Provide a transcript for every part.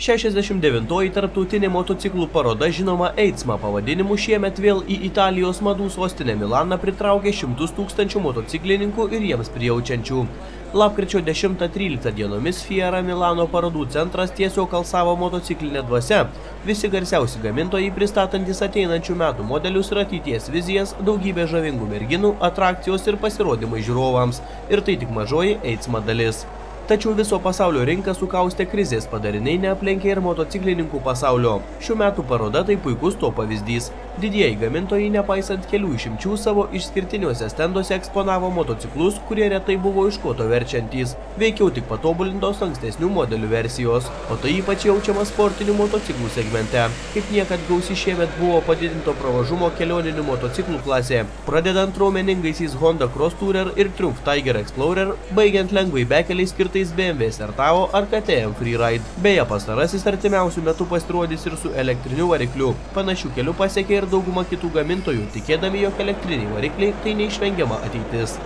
69-oji tarptautinė motociklų paroda, žinoma EICMA pavadinimu, šiemet vėl į Italijos madų sostinę Milaną pritraukė 100 000 motociklininkų ir jiems prijaučiančių. Lapkričio 10-13 dienomis Fiera Milano parodų centras tiesiog alsavo motociklinė dvasia. Visi garsiausi gamintojai pristatantis ateinančių metų modelius ir ateities vizijas, daugybė žavingų merginų, atrakcijos ir pasirodymai žiūrovams. Ir tai tik mažoji EICMA dalis. Tačiau viso pasaulio rinką sukaustė krizės padariniai neaplenkė ir motociklininkų pasaulio. Šių metų paroda tai puikus to pavyzdys. Didieji gamintojai, nepaisant kelių išimčių, savo išskirtiniuose stenduose eksponavo motociklus, kurie retai buvo iš koto verčiantys, veikiau tik patobulintos ankstesnių modelių versijos, o tai ypač jaučiama sportinių motociklų segmente. Kaip niekad gausi šiemet buvo padidinto pravažumo kelioninių motociklų klasė, pradedant raumeningaisiais Honda Cross Tourer ir Triumph Tiger Explorer, baigiant lengvai bekeliais skirtais BMW Sertavo ar KTM Freeride. Beje, pastarasis artimiausių metų pasirodys ir su elektriniu varikliu. Panašių kelių pasiekė ir dauguma kitų gamintojų, tikėdami, jog elektriniai varikliai tai neišvengiama ateitis.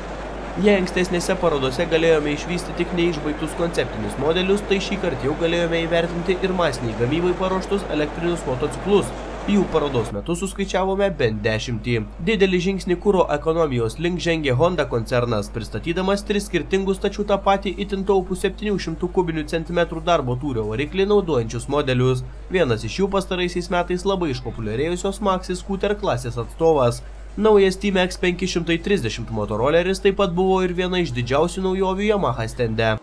Jei ankstesnėse parodose galėjome išvysti tik neišbaigtus konceptinius modelius, tai šį kartą jau galėjome įvertinti ir masiniai gamybai paruoštus elektrinius motociklus. Jų parodos metu suskaičiavome bent 10. Didelį žingsnį kuro ekonomijos link žengė Honda koncernas, pristatydamas 3 skirtingus, tačiau tą patį itin taupų 700 kubinių centimetrų darbo tūrio variklį naudojančius modelius. Vienas iš jų pastaraisiais metais labai išpopuliarėjusios Maxi Scooter klasės atstovas. Naujas T-Max 530 motoroleris taip pat buvo ir viena iš didžiausių naujovių Yamaha stende.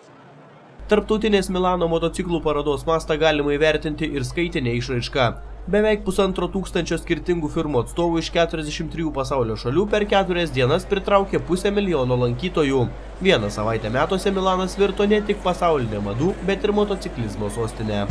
Tarptautinės Milano motociklų parodos mastą galima įvertinti ir skaitinė išraiška. Beveik 1500 skirtingų firmų atstovų iš 43 pasaulio šalių per 4 dienas pritraukė 500 000 lankytojų. Vieną savaitę metuose Milanas virto ne tik pasaulinė madų, bet ir motociklizmo sostinė.